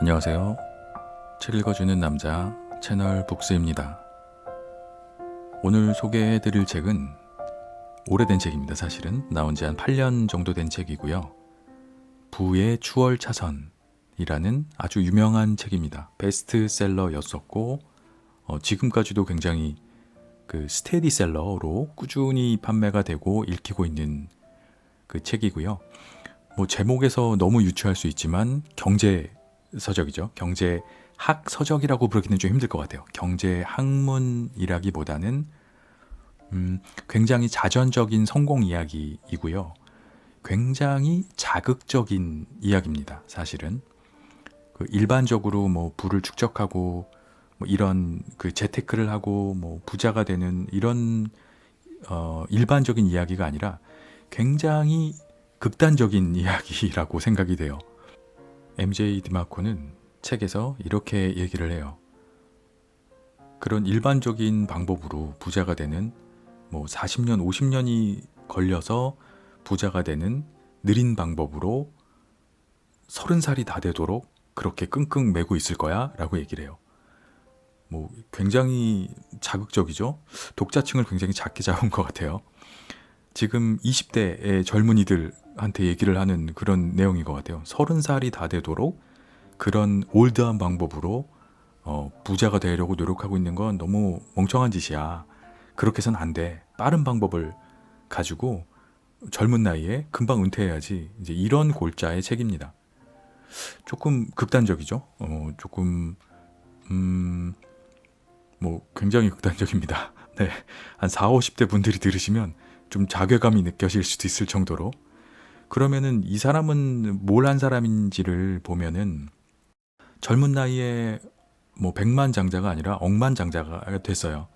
안녕하세요. 책 읽어주는 남자 채널 북스입니다. 오늘 소개해드릴 책은 오래된 책입니다. 사실은 나온 지 한 8년 정도 된 책이고요. 부의 추월차선이라는 아주 유명한 책입니다. 베스트셀러였었고 지금까지도 굉장히 스테디셀러로 꾸준히 판매가 되고 읽히고 있는 그 책이고요. 제목에서 너무 유추할 수 있지만 경제 서적이죠. 경제학 서적이라고 부르기는 좀 힘들 것 같아요. 경제학문이라기보다는 굉장히 자전적인 성공 이야기이고요. 굉장히 자극적인 이야기입니다. 사실은 일반적으로 부를 축적하고 이런 재테크를 하고 부자가 되는 이런 일반적인 이야기가 아니라 굉장히 극단적인 이야기라고 생각이 돼요. MJ 디마코는 책에서 이렇게 얘기를 해요. 그런 일반적인 방법으로 부자가 되는 40년, 50년이 걸려서 부자가 되는 느린 방법으로 30살이 다 되도록 그렇게 끙끙 매고 있을 거야 라고 얘기를 해요. 굉장히 자극적이죠? 독자층을 굉장히 작게 잡은 것 같아요. 지금 20대의 젊은이들한테 얘기를 하는 그런 내용인 것 같아요. 30살이 다 되도록 그런 올드한 방법으로 부자가 되려고 노력하고 있는 건 너무 멍청한 짓이야. 그렇게 해서는 안 돼. 빠른 방법을 가지고 젊은 나이에 금방 은퇴해야지. 이제 이런 골자의 책입니다. 조금 극단적이죠. 조금 굉장히 극단적입니다. 네, 한 4, 50대 분들이 들으시면 좀 자괴감이 느껴질 수도 있을 정도로. 그러면은 이 사람은 뭘 한 사람인지를 보면은 젊은 나이에 100만 장자가 아니라 억만장자가 됐어요.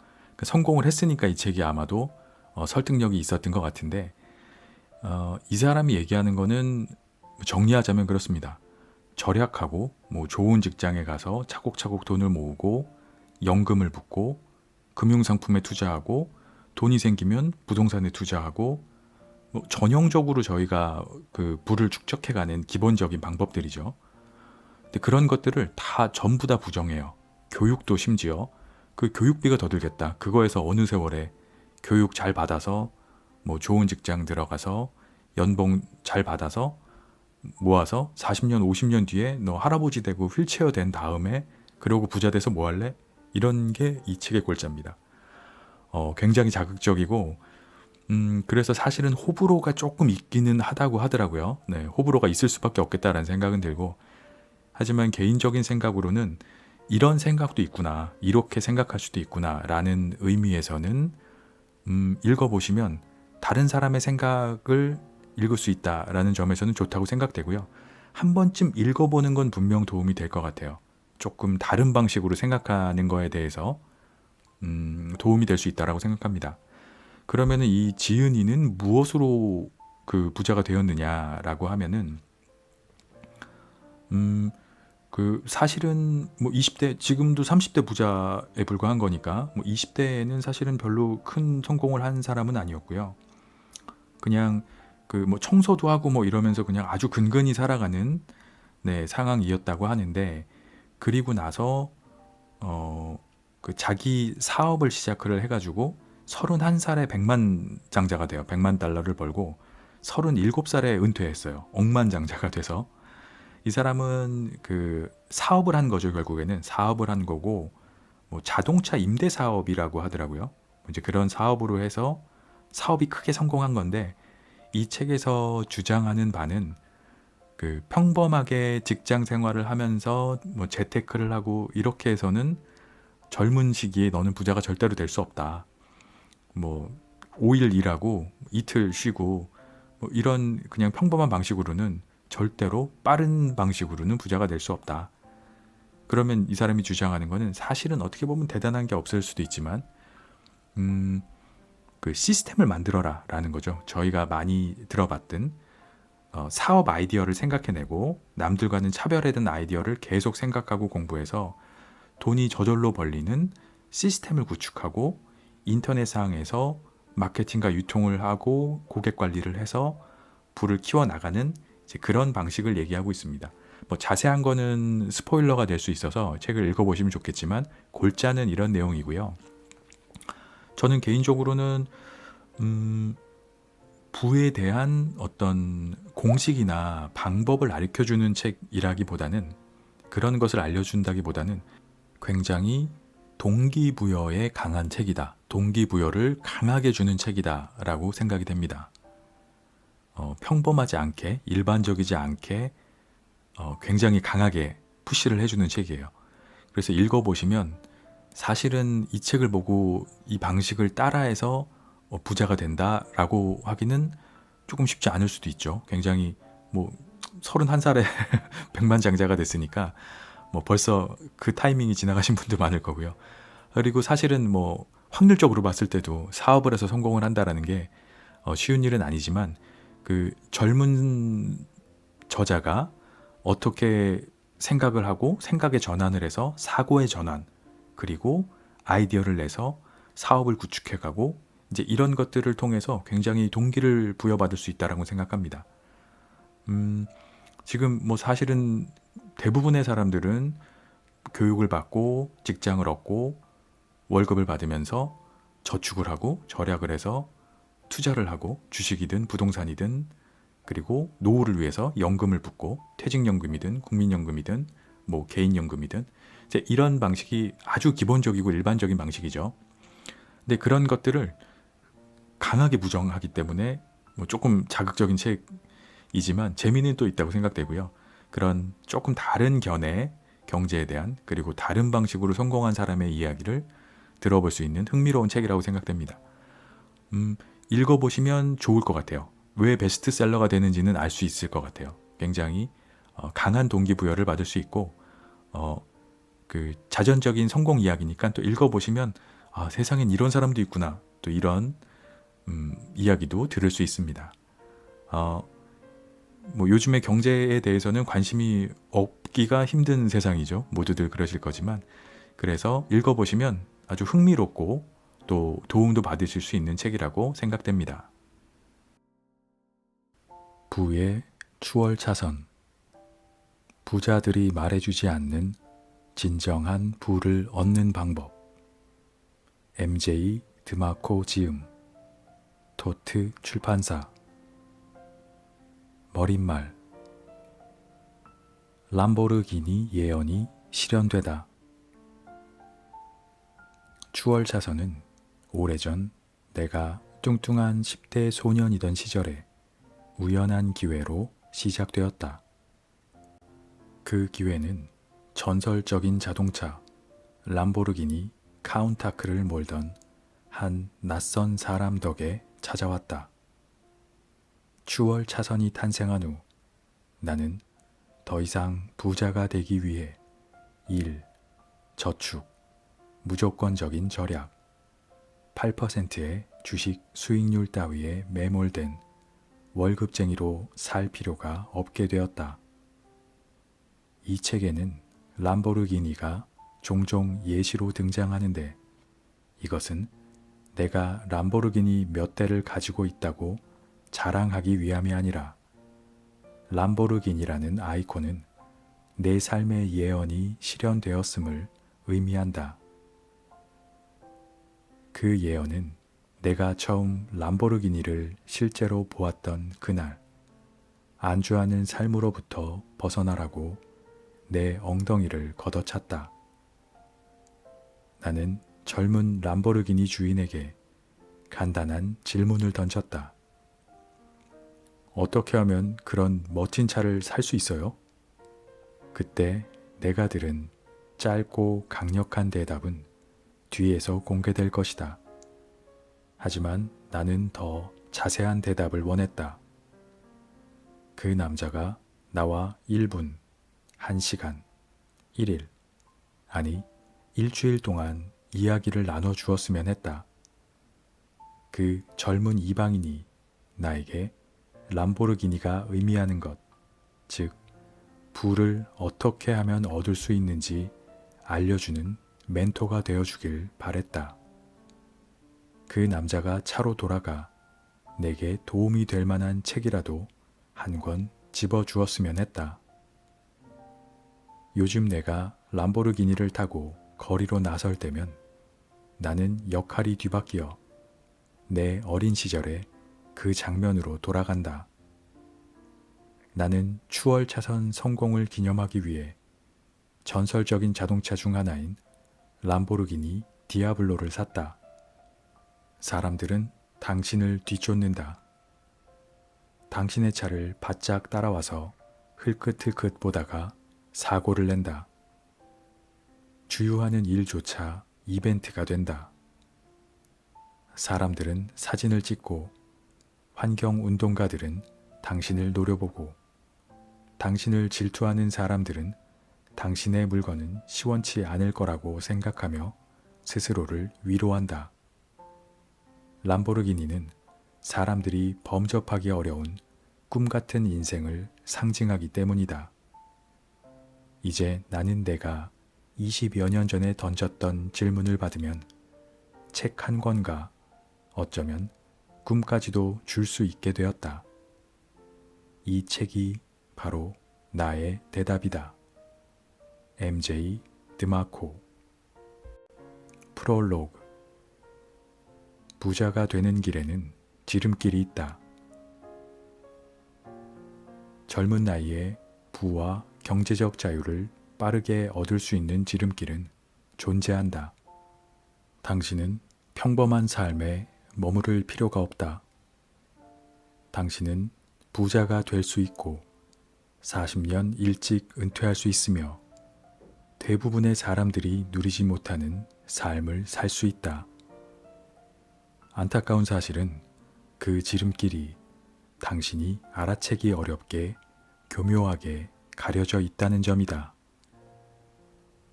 성공을 했으니까 이 책이 아마도 설득력이 있었던 것 같은데 이 사람이 얘기하는 거는 정리하자면 그렇습니다. 절약하고 좋은 직장에 가서 차곡차곡 돈을 모으고 연금을 붓고 금융상품에 투자하고 돈이 생기면 부동산에 투자하고 전형적으로 저희가 부를 축적해가는 기본적인 방법들이죠. 근데 그런 것들을 다 전부 다 부정해요. 교육도 심지어 교육비가 더 들겠다. 그거에서 어느 세월에 교육 잘 받아서 좋은 직장 들어가서 연봉 잘 받아서 모아서 40년, 50년 뒤에 너 할아버지 되고 휠체어 된 다음에 그러고 부자 돼서 뭐 할래? 이런 게 이 책의 골자입니다. 굉장히 자극적이고 그래서 사실은 호불호가 조금 있기는 하다고 하더라고요. 네, 호불호가 있을 수밖에 없겠다라는 생각은 들고 하지만 개인적인 생각으로는 이런 생각도 있구나, 이렇게 생각할 수도 있구나 라는 의미에서는 읽어보시면 다른 사람의 생각을 읽을 수 있다라는 점에서는 좋다고 생각되고요. 한 번쯤 읽어보는 건 분명 도움이 될 것 같아요. 조금 다른 방식으로 생각하는 거에 대해서 도움이 될 수 있다라고 생각합니다. 그러면은 이 지은이는 무엇으로 부자가 되었느냐라고 하면은 사실은 20대 지금도 30대 부자에 불과한 거니까 20대에는 사실은 별로 큰 성공을 한 사람은 아니었고요. 그냥 청소도 하고 이러면서 그냥 아주 근근히 살아가는 상황이었다고 하는데 그리고 나서 자기 사업을 시작을 해가지고 31살에 100만 장자가 돼요. 100만 달러를 벌고 37살에 은퇴했어요. 억만장자가 돼서. 이 사람은 사업을 한 거죠. 결국에는 사업을 한 거고 자동차 임대 사업이라고 하더라고요. 이제 그런 사업으로 해서 사업이 크게 성공한 건데 이 책에서 주장하는 바는 평범하게 직장 생활을 하면서 재테크를 하고 이렇게 해서는 젊은 시기에 너는 부자가 절대로 될 수 없다. 5일 일하고 이틀 쉬고 이런 그냥 평범한 방식으로는 절대로 빠른 방식으로는 부자가 될 수 없다. 그러면 이 사람이 주장하는 거는 사실은 어떻게 보면 대단한 게 없을 수도 있지만 시스템을 만들어라 라는 거죠. 저희가 많이 들어봤던 사업 아이디어를 생각해내고 남들과는 차별화된 아이디어를 계속 생각하고 공부해서 돈이 저절로 벌리는 시스템을 구축하고 인터넷상에서 마케팅과 유통을 하고 고객 관리를 해서 부를 키워나가는 그런 방식을 얘기하고 있습니다. 뭐 자세한 거는 스포일러가 될 수 있어서 책을 읽어보시면 좋겠지만 골자는 이런 내용이고요. 저는 개인적으로는 부에 대한 어떤 공식이나 방법을 가르쳐주는 책이라기보다는, 그런 것을 알려준다기보다는 굉장히 동기부여에 강한 책이다, 동기부여를 강하게 주는 책이다 라고 생각이 됩니다. 평범하지 않게, 일반적이지 않게 굉장히 강하게 푸시를 해주는 책이에요. 그래서 읽어보시면 사실은 이 책을 보고 이 방식을 따라해서 부자가 된다라고 하기는 조금 쉽지 않을 수도 있죠. 굉장히 뭐 31살에 백만장자가 됐으니까 뭐 벌써 그 타이밍이 지나가신 분도 많을 거고요. 그리고 사실은 뭐 확률적으로 봤을 때도 사업을 해서 성공을 한다라는 게 쉬운 일은 아니지만, 그 젊은 저자가 어떻게 생각을 하고 생각의 전환을 해서 사고의 전환, 그리고 아이디어를 내서 사업을 구축해가고, 이제 이런 것들을 통해서 굉장히 동기를 부여받을 수 있다라고 생각합니다. 지금 뭐 사실은 대부분의 사람들은 교육을 받고 직장을 얻고 월급을 받으면서 저축을 하고 절약을 해서 투자를 하고, 주식이든 부동산이든, 그리고 노후를 위해서 연금을 붓고, 퇴직연금이든 국민연금이든 뭐 개인연금이든, 이제 이런 방식이 아주 기본적이고 일반적인 방식이죠. 근데 그런 것들을 강하게 부정하기 때문에 뭐 조금 자극적인 책이지만 재미는 또 있다고 생각되고요. 그런 조금 다른 견해, 경제에 대한, 그리고 다른 방식으로 성공한 사람의 이야기를 들어볼 수 있는 흥미로운 책이라고 생각됩니다. 읽어보시면 좋을 것 같아요. 왜 베스트셀러가 되는지는 알 수 있을 것 같아요. 굉장히 강한 동기부여를 받을 수 있고, 그 자전적인 성공 이야기니까 또 읽어보시면 세상엔 이런 사람도 있구나, 또 이런 이야기도 들을 수 있습니다. 뭐 요즘의 경제에 대해서는 관심이 없기가 힘든 세상이죠. 모두들 그러실 거지만, 그래서 읽어보시면 아주 흥미롭고 또 도움도 받으실 수 있는 책이라고 생각됩니다. 부의 추월차선. 부자들이 말해주지 않는 진정한 부를 얻는 방법. MJ 드마코 지음, 토트 출판사. 머릿말. 람보르기니 예언이 실현되다. 추월차선은 오래전 내가 뚱뚱한 10대 소년이던 시절에 우연한 기회로 시작되었다. 그 기회는 전설적인 자동차 람보르기니 카운타크를 몰던 한 낯선 사람 덕에 찾아왔다. 추월 차선이 탄생한 후 나는 더 이상 부자가 되기 위해 일, 저축, 무조건적인 절약, 8%의 주식 수익률 따위에 매몰된 월급쟁이로 살 필요가 없게 되었다. 이 책에는 람보르기니가 종종 예시로 등장하는데, 이것은 내가 람보르기니 몇 대를 가지고 있다고 자랑하기 위함이 아니라, 람보르기니라는 아이콘은 내 삶의 예언이 실현되었음을 의미한다. 그 예언은 내가 처음 람보르기니를 실제로 보았던 그날, 안주하는 삶으로부터 벗어나라고 내 엉덩이를 걷어찼다. 나는 젊은 람보르기니 주인에게 간단한 질문을 던졌다. 어떻게 하면 그런 멋진 차를 살 수 있어요? 그때 내가 들은 짧고 강력한 대답은 뒤에서 공개될 것이다. 하지만 나는 더 자세한 대답을 원했다. 그 남자가 나와 1분, 1시간, 1일, 아니 일주일 동안 이야기를 나눠주었으면 했다. 그 젊은 이방인이 나에게 람보르기니가 의미하는 것, 즉 부를 어떻게 하면 얻을 수 있는지 알려주는 멘토가 되어주길 바랬다. 그 남자가 차로 돌아가 내게 도움이 될 만한 책이라도 한 권 집어주었으면 했다. 요즘 내가 람보르기니를 타고 거리로 나설 때면 나는 역할이 뒤바뀌어 내 어린 시절의 그 장면으로 돌아간다. 나는 추월 차선 성공을 기념하기 위해 전설적인 자동차 중 하나인 람보르기니 디아블로를 샀다. 사람들은 당신을 뒤쫓는다. 당신의 차를 바짝 따라와서 흘끗흘끗 보다가 사고를 낸다. 주유하는 일조차 이벤트가 된다. 사람들은 사진을 찍고 환경운동가들은 당신을 노려보고 당신을 질투하는 사람들은 당신의 물건은 시원치 않을 거라고 생각하며 스스로를 위로한다. 람보르기니는 사람들이 범접하기 어려운 꿈 같은 인생을 상징하기 때문이다. 이제 나는 내가 20여 년 전에 던졌던 질문을 받으면 책 한 권과 어쩌면 꿈까지도 줄 수 있게 되었다. 이 책이 바로 나의 대답이다. MJ 드마코. 프롤로그. 부자가 되는 길에는 지름길이 있다. 젊은 나이에 부와 경제적 자유를 빠르게 얻을 수 있는 지름길은 존재한다. 당신은 평범한 삶에 머무를 필요가 없다. 당신은 부자가 될 수 있고 40년 일찍 은퇴할 수 있으며 대부분의 사람들이 누리지 못하는 삶을 살 수 있다. 안타까운 사실은 그 지름길이 당신이 알아채기 어렵게 교묘하게 가려져 있다는 점이다.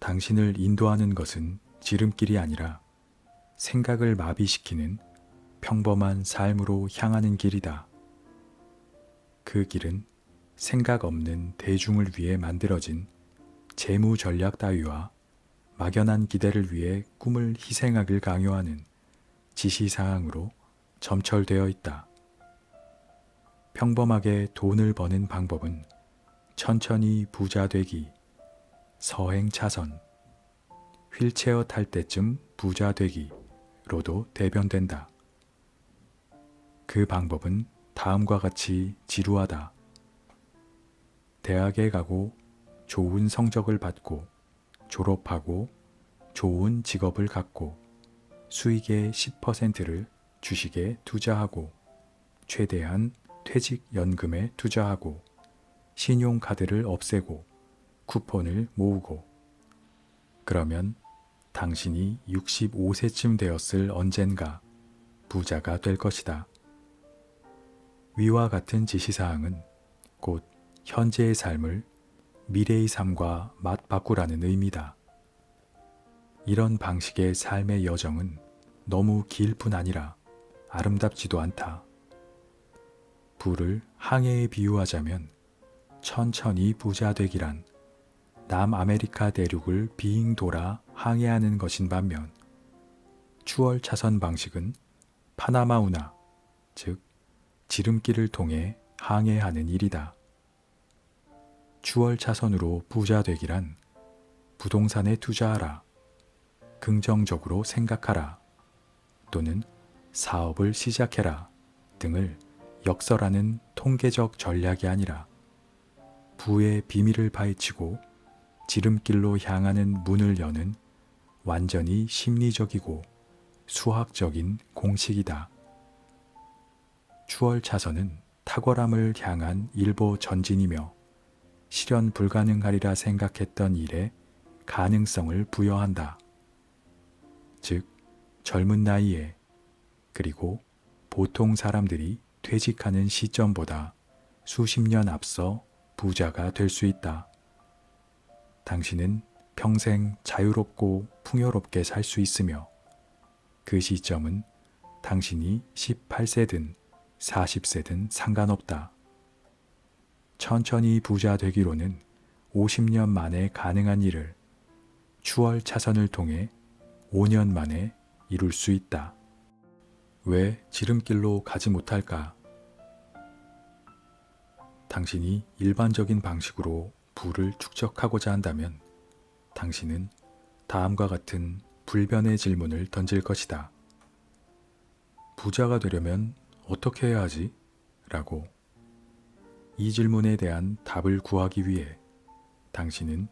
당신을 인도하는 것은 지름길이 아니라 생각을 마비시키는 평범한 삶으로 향하는 길이다. 그 길은 생각 없는 대중을 위해 만들어진 재무 전략 따위와 막연한 기대를 위해 꿈을 희생하길 강요하는 지시사항으로 점철되어 있다. 평범하게 돈을 버는 방법은 천천히 부자 되기, 서행 차선, 휠체어 탈 때쯤 부자 되기로도 대변된다. 그 방법은 다음과 같이 지루하다. 대학에 가고 좋은 성적을 받고 졸업하고 좋은 직업을 갖고 수익의 10%를 주식에 투자하고 최대한 퇴직연금에 투자하고 신용카드를 없애고 쿠폰을 모으고 그러면 당신이 65세쯤 되었을 언젠가 부자가 될 것이다. 위와 같은 지시사항은 곧 현재의 삶을 미래의 삶과 맞바꾸라는 의미다. 이런 방식의 삶의 여정은 너무 길 뿐 아니라 아름답지도 않다. 부를 항해에 비유하자면 천천히 부자 되기란 남아메리카 대륙을 빙 돌아 항해하는 것인 반면 추월 차선 방식은 파나마 운하, 즉 지름길을 통해 항해하는 일이다. 추월 차선으로 부자 되기란 부동산에 투자하라, 긍정적으로 생각하라, 또는 사업을 시작해라 등을 역설하는 통계적 전략이 아니라 부의 비밀을 파헤치고 지름길로 향하는 문을 여는 완전히 심리적이고 수학적인 공식이다. 추월 차선은 탁월함을 향한 일보 전진이며 실현 불가능하리라 생각했던 일에 가능성을 부여한다. 즉, 젊은 나이에 그리고 보통 사람들이 퇴직하는 시점보다 수십 년 앞서 부자가 될 수 있다. 당신은 평생 자유롭고 풍요롭게 살 수 있으며 그 시점은 당신이 18세든 40세든 상관없다. 천천히 부자 되기로는 50년 만에 가능한 일을 추월 차선을 통해 5년 만에 이룰 수 있다. 왜 지름길로 가지 못할까? 당신이 일반적인 방식으로 부를 축적하고자 한다면 당신은 다음과 같은 불변의 질문을 던질 것이다. 부자가 되려면 어떻게 해야 하지? 라고. 이 질문에 대한 답을 구하기 위해 당신은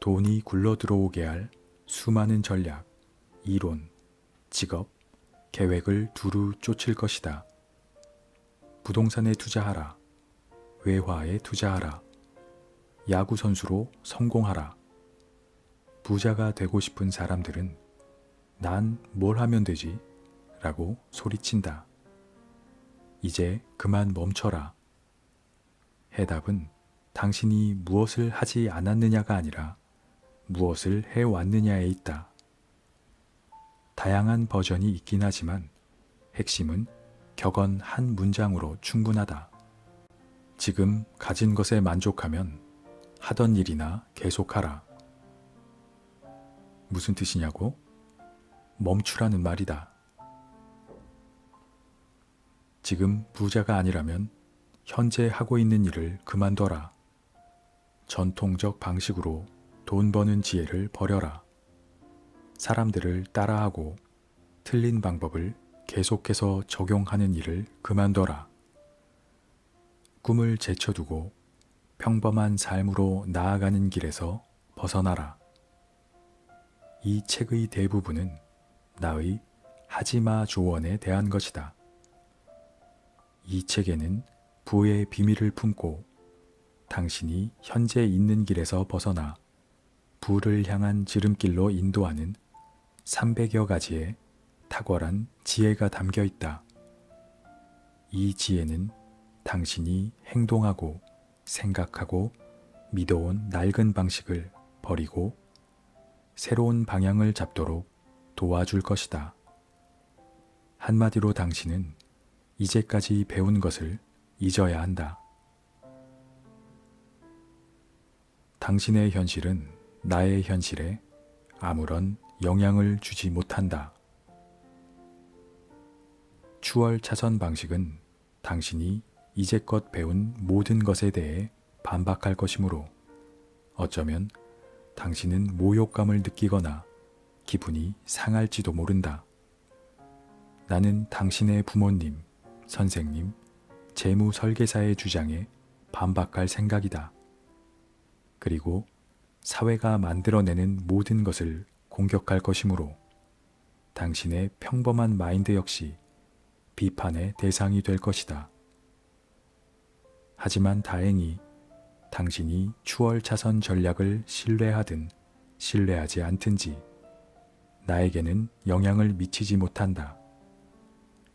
돈이 굴러 들어오게 할 수많은 전략, 이론, 직업, 계획을 두루 쫓을 것이다. 부동산에 투자하라. 외화에 투자하라. 야구 선수로 성공하라. 부자가 되고 싶은 사람들은 난 뭘 하면 되지? 라고 소리친다. 이제 그만 멈춰라. 해답은 당신이 무엇을 하지 않았느냐가 아니라 무엇을 해왔느냐에 있다. 다양한 버전이 있긴 하지만 핵심은 격언 한 문장으로 충분하다. 지금 가진 것에 만족하면 하던 일이나 계속하라. 무슨 뜻이냐고? 멈추라는 말이다. 지금 부자가 아니라면 현재 하고 있는 일을 그만둬라. 전통적 방식으로 돈 버는 지혜를 버려라. 사람들을 따라하고 틀린 방법을 계속해서 적용하는 일을 그만둬라. 꿈을 제쳐두고 평범한 삶으로 나아가는 길에서 벗어나라. 이 책의 대부분은 나의 하지마 조언에 대한 것이다. 이 책에는 부의 비밀을 품고 당신이 현재 있는 길에서 벗어나 부를 향한 지름길로 인도하는 300여 가지의 탁월한 지혜가 담겨 있다. 이 지혜는 당신이 행동하고 생각하고 믿어온 낡은 방식을 버리고 새로운 방향을 잡도록 도와줄 것이다. 한마디로 당신은 이제까지 배운 것을 잊어야 한다. 당신의 현실은 나의 현실에 아무런 영향을 주지 못한다. 추월 차선 방식은 당신이 이제껏 배운 모든 것에 대해 반박할 것이므로 어쩌면 당신은 모욕감을 느끼거나 기분이 상할지도 모른다. 나는 당신의 부모님, 선생님, 재무 설계사의 주장에 반박할 생각이다. 그리고 사회가 만들어내는 모든 것을 공격할 것이므로 당신의 평범한 마인드 역시 비판의 대상이 될 것이다. 하지만 다행히 당신이 추월 차선 전략을 신뢰하든 신뢰하지 않든지 나에게는 영향을 미치지 못한다.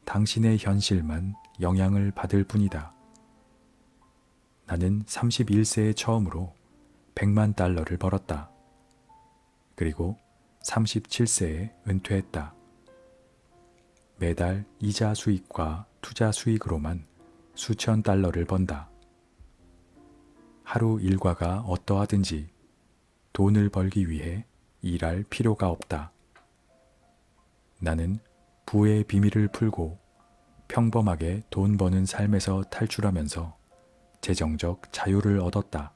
당신의 현실만 영향을 받을 뿐이다. 나는 31세에 처음으로 100만 달러를 벌었다. 그리고 37세에 은퇴했다. 매달 이자 수익과 투자 수익으로만 수천 달러를 번다. 하루 일과가 어떠하든지 돈을 벌기 위해 일할 필요가 없다. 나는 부의 비밀을 풀고 평범하게 돈 버는 삶에서 탈출하면서 재정적 자유를 얻었다.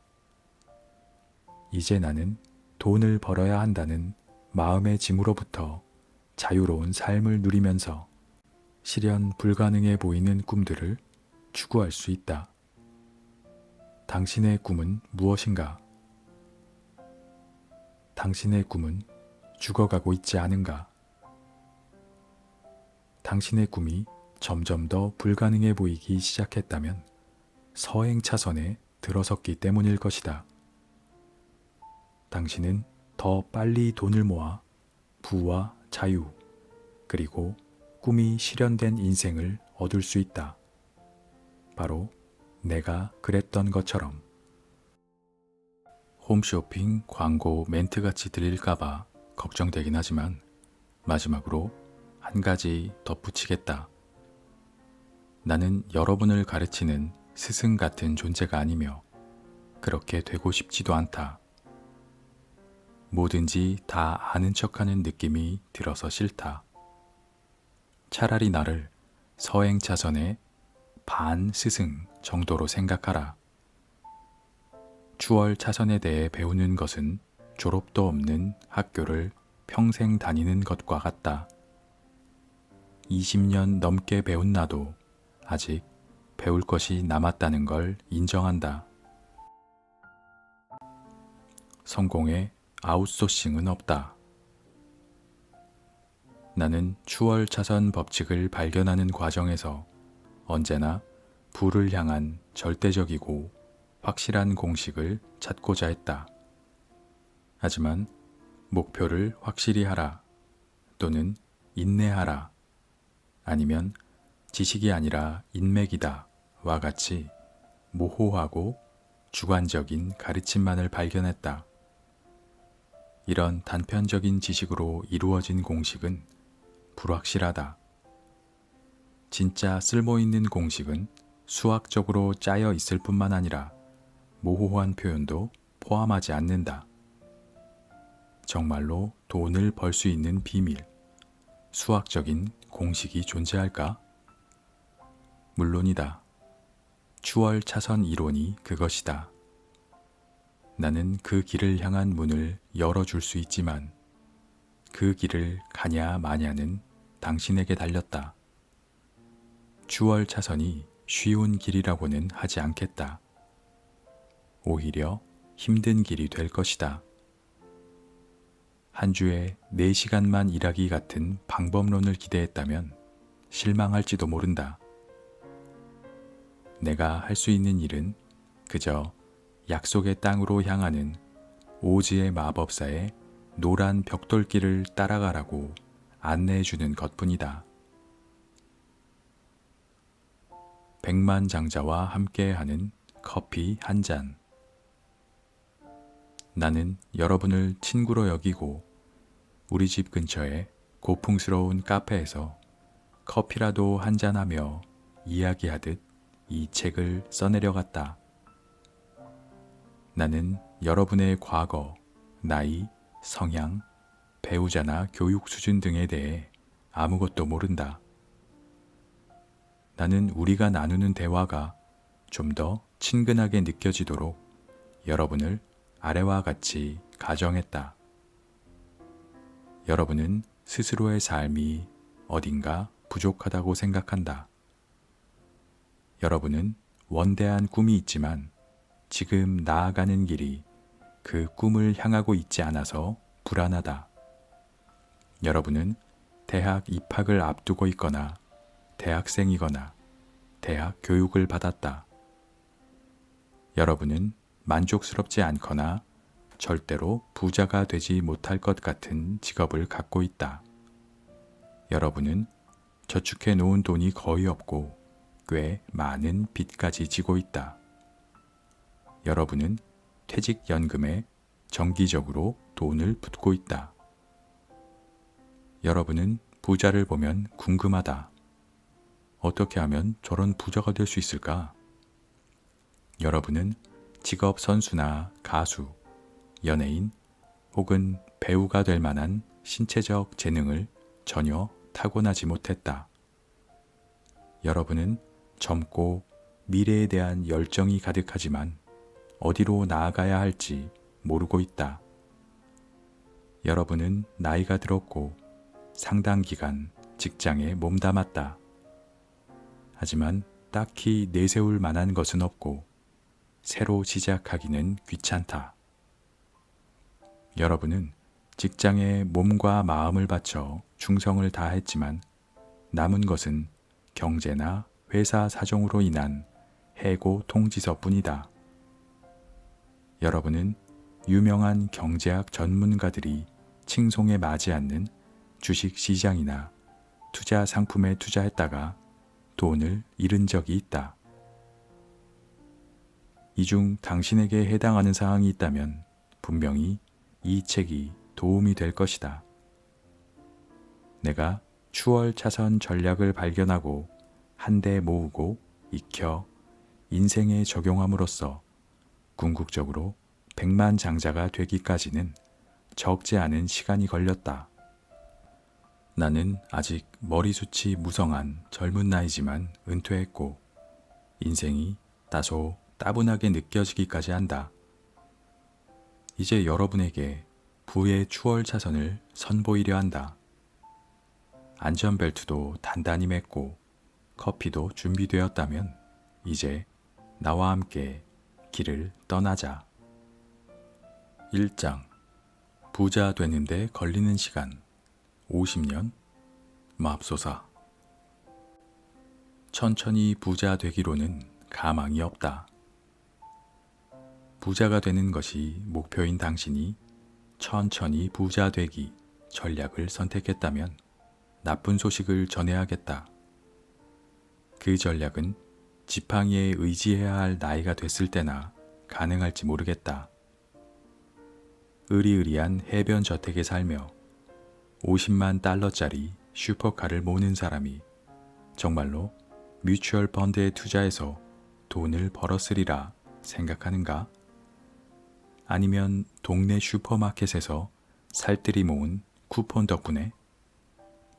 이제 나는 돈을 벌어야 한다는 마음의 짐으로부터 자유로운 삶을 누리면서 실현 불가능해 보이는 꿈들을 추구할 수 있다. 당신의 꿈은 무엇인가? 당신의 꿈은 죽어가고 있지 않은가? 당신의 꿈이 점점 더 불가능해 보이기 시작했다면 서행 차선에 들어섰기 때문일 것이다. 당신은 더 빨리 돈을 모아 부와 자유, 그리고 꿈이 실현된 인생을 얻을 수 있다. 바로 내가 그랬던 것처럼. 홈쇼핑 광고 멘트같이 들릴까봐 걱정되긴 하지만 마지막으로 한 가지 덧붙이겠다. 나는 여러분을 가르치는 스승 같은 존재가 아니며 그렇게 되고 싶지도 않다. 뭐든지 다 아는 척하는 느낌이 들어서 싫다. 차라리 나를 서행차선의 반 스승 정도로 생각하라. 추월 차선에 대해 배우는 것은 졸업도 없는 학교를 평생 다니는 것과 같다. 20년 넘게 배운 나도 아직 배울 것이 남았다는 걸 인정한다. 성공에 아웃소싱은 없다. 나는 추월 차선 법칙을 발견하는 과정에서 언제나 부를 향한 절대적이고 확실한 공식을 찾고자 했다. 하지만 목표를 확실히 하라 또는 인내하라 아니면 지식이 아니라 인맥이다 와 같이 모호하고 주관적인 가르침만을 발견했다. 이런 단편적인 지식으로 이루어진 공식은 불확실하다. 진짜 쓸모있는 공식은 수학적으로 짜여 있을 뿐만 아니라 모호한 표현도 포함하지 않는다. 정말로 돈을 벌 수 있는 비밀, 수학적인 공식이 존재할까? 물론이다. 추월 차선 이론이 그것이다. 나는 그 길을 향한 문을 열어줄 수 있지만 그 길을 가냐 마냐는 당신에게 달렸다. 추월 차선이 쉬운 길이라고는 하지 않겠다. 오히려 힘든 길이 될 것이다. 한 주에 4시간만 일하기 같은 방법론을 기대했다면 실망할지도 모른다. 내가 할 수 있는 일은 그저 약속의 땅으로 향하는 오즈의 마법사의 노란 벽돌길을 따라가라고 안내해주는 것뿐이다. 백만장자와 함께하는 커피 한 잔. 나는 여러분을 친구로 여기고 우리 집 근처에 고풍스러운 카페에서 커피라도 한잔하며 이야기하듯 이 책을 써내려갔다. 나는 여러분의 과거, 나이, 성향, 배우자나 교육 수준 등에 대해 아무것도 모른다. 나는 우리가 나누는 대화가 좀 더 친근하게 느껴지도록 여러분을 아래와 같이 가정했다. 여러분은 스스로의 삶이 어딘가 부족하다고 생각한다. 여러분은 원대한 꿈이 있지만 지금 나아가는 길이 그 꿈을 향하고 있지 않아서 불안하다. 여러분은 대학 입학을 앞두고 있거나 대학생이거나 대학 교육을 받았다. 여러분은 만족스럽지 않거나 절대로 부자가 되지 못할 것 같은 직업을 갖고 있다. 여러분은 저축해 놓은 돈이 거의 없고 꽤 많은 빚까지 지고 있다. 여러분은 퇴직연금에 정기적으로 돈을 붓고 있다. 여러분은 부자를 보면 궁금하다. 어떻게 하면 저런 부자가 될 수 있을까? 여러분은 직업 선수나 가수, 연예인 혹은 배우가 될 만한 신체적 재능을 전혀 타고나지 못했다. 여러분은 젊고 미래에 대한 열정이 가득하지만 어디로 나아가야 할지 모르고 있다. 여러분은 나이가 들었고 상당 기간 직장에 몸담았다. 하지만 딱히 내세울 만한 것은 없고 새로 시작하기는 귀찮다. 여러분은 직장에 몸과 마음을 바쳐 충성을 다했지만 남은 것은 경제나 회사 사정으로 인한 해고 통지서뿐이다. 여러분은 유명한 경제학 전문가들이 칭송에 맞지 않는 주식 시장이나 투자 상품에 투자했다가 돈을 잃은 적이 있다. 이 중 당신에게 해당하는 사항이 있다면 분명히 이 책이 도움이 될 것이다. 내가 추월 차선 전략을 발견하고 한데 모으고 익혀 인생에 적용함으로써 궁극적으로 백만장자가 되기까지는 적지 않은 시간이 걸렸다. 나는 아직 머리숱이 무성한 젊은 나이지만 은퇴했고 인생이 다소 따분하게 느껴지기까지 한다. 이제 여러분에게 부의 추월 차선을 선보이려 한다. 안전벨트도 단단히 맸고 커피도 준비되었다면 이제 나와 함께 길을 떠나자. 1장. 부자 되는데 걸리는 시간 50년? 맙소사. 천천히 부자 되기로는 가망이 없다. 부자가 되는 것이 목표인 당신이 천천히 부자 되기 전략을 선택했다면 나쁜 소식을 전해야겠다. 그 전략은 지팡이에 의지해야 할 나이가 됐을 때나 가능할지 모르겠다. 으리으리한 해변 저택에 살며 50만 달러짜리 슈퍼카를 모는 사람이 정말로 뮤추얼 펀드에 투자해서 돈을 벌었으리라 생각하는가? 아니면 동네 슈퍼마켓에서 살뜰히 모은 쿠폰 덕분에?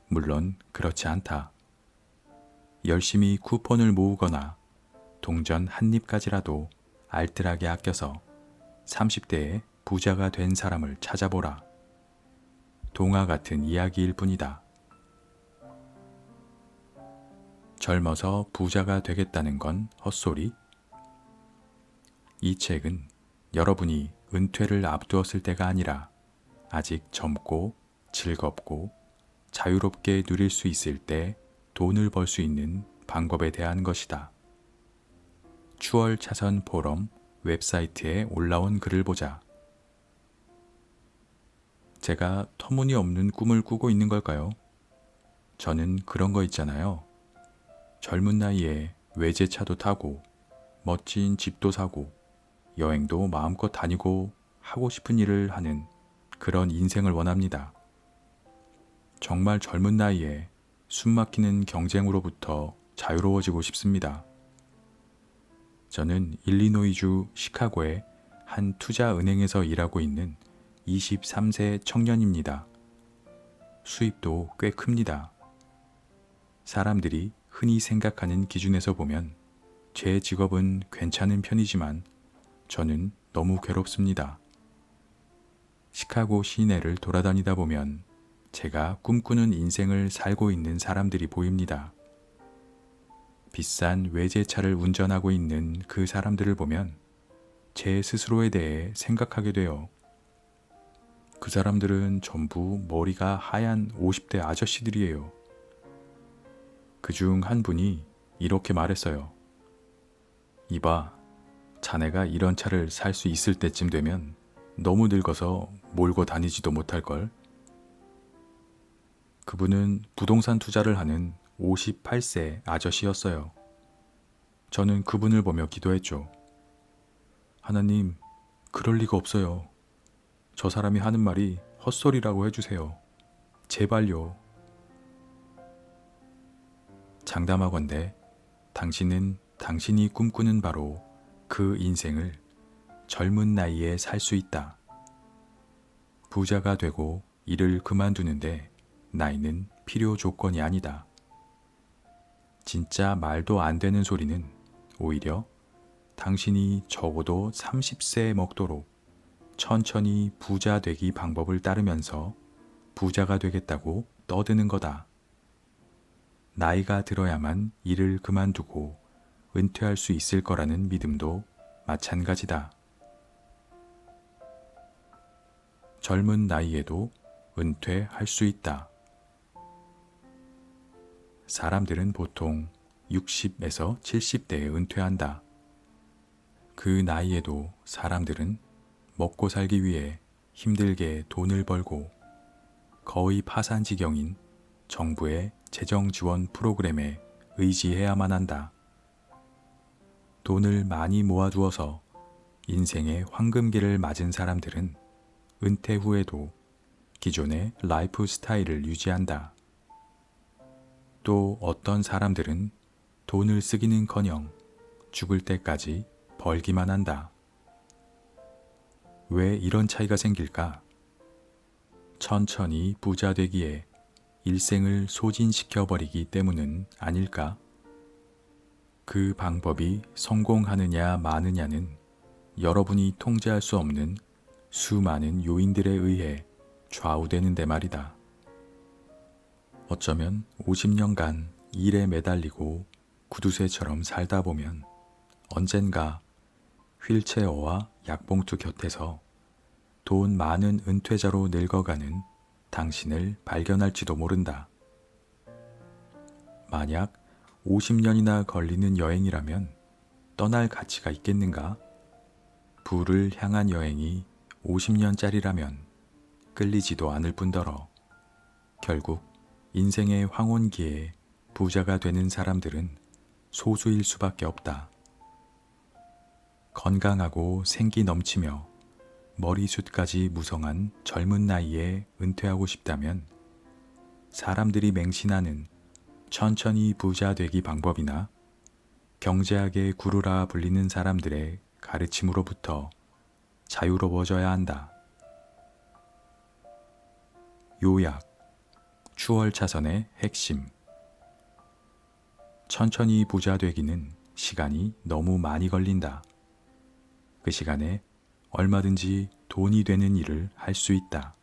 물론 그렇지 않다. 열심히 쿠폰을 모으거나 동전 한 입까지라도 알뜰하게 아껴서 30대에 부자가 된 사람을 찾아보라. 동화 같은 이야기일 뿐이다. 젊어서 부자가 되겠다는 건 헛소리? 이 책은 여러분이 은퇴를 앞두었을 때가 아니라 아직 젊고 즐겁고 자유롭게 누릴 수 있을 때 돈을 벌 수 있는 방법에 대한 것이다. 추월 차선 포럼 웹사이트에 올라온 글을 보자. 제가 터무니없는 꿈을 꾸고 있는 걸까요? 저는 그런 거 있잖아요. 젊은 나이에 외제차도 타고 멋진 집도 사고 여행도 마음껏 다니고 하고 싶은 일을 하는 그런 인생을 원합니다. 정말 젊은 나이에 숨막히는 경쟁으로부터 자유로워지고 싶습니다. 저는 일리노이주 시카고의 한 투자은행에서 일하고 있는 23세 청년입니다. 수입도 꽤 큽니다. 사람들이 흔히 생각하는 기준에서 보면 제 직업은 괜찮은 편이지만 저는 너무 괴롭습니다. 시카고 시내를 돌아다니다 보면 제가 꿈꾸는 인생을 살고 있는 사람들이 보입니다. 비싼 외제차를 운전하고 있는 그 사람들을 보면 제 스스로에 대해 생각하게 돼요. 그 사람들은 전부 머리가 하얀 50대 아저씨들이에요. 그중 한 분이 이렇게 말했어요. 이봐, 자네가 이런 차를 살 수 있을 때쯤 되면 너무 늙어서 몰고 다니지도 못할걸. 그분은 부동산 투자를 하는 58세 아저씨였어요. 저는 그분을 보며 기도했죠. 하나님, 그럴 리가 없어요. 저 사람이 하는 말이 헛소리라고 해주세요. 제발요. 장담하건대 당신은 당신이 꿈꾸는 바로 그 인생을 젊은 나이에 살 수 있다. 부자가 되고 일을 그만두는데 나이는 필요 조건이 아니다. 진짜 말도 안 되는 소리는 오히려 당신이 적어도 30세에 먹도록 천천히 부자 되기 방법을 따르면서 부자가 되겠다고 떠드는 거다. 나이가 들어야만 일을 그만두고 은퇴할 수 있을 거라는 믿음도 마찬가지다. 젊은 나이에도 은퇴할 수 있다. 사람들은 보통 60에서 70대에 은퇴한다. 그 나이에도 사람들은 먹고 살기 위해 힘들게 돈을 벌고 거의 파산 지경인 정부의 재정 지원 프로그램에 의지해야만 한다. 돈을 많이 모아두어서 인생의 황금기를 맞은 사람들은 은퇴 후에도 기존의 라이프 스타일을 유지한다. 또 어떤 사람들은 돈을 쓰기는커녕 죽을 때까지 벌기만 한다. 왜 이런 차이가 생길까? 천천히 부자 되기에 일생을 소진시켜버리기 때문은 아닐까? 그 방법이 성공하느냐 마느냐는 여러분이 통제할 수 없는 수많은 요인들에 의해 좌우되는데 말이다. 어쩌면 50년간 일에 매달리고 구두쇠처럼 살다 보면 언젠가 휠체어와 약봉투 곁에서 돈 많은 은퇴자로 늙어가는 당신을 발견할지도 모른다. 만약 50년이나 걸리는 여행이라면 떠날 가치가 있겠는가? 부를 향한 여행이 50년짜리라면 끌리지도 않을 뿐더러 결국 인생의 황혼기에 부자가 되는 사람들은 소수일 수밖에 없다. 건강하고 생기 넘치며 머리숱까지 무성한 젊은 나이에 은퇴하고 싶다면 사람들이 맹신하는 천천히 부자 되기 방법이나 경제학의 구루라 불리는 사람들의 가르침으로부터 자유로워져야 한다. 요약, 추월차선의 핵심. 천천히 부자 되기는 시간이 너무 많이 걸린다. 그 시간에 얼마든지 돈이 되는 일을 할 수 있다.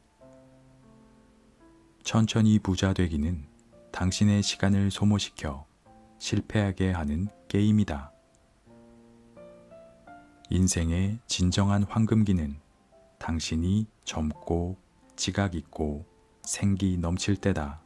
천천히 부자 되기는 당신의 시간을 소모시켜 실패하게 하는 게임이다. 인생의 진정한 황금기는 당신이 젊고 지각 있고 생기 넘칠 때다.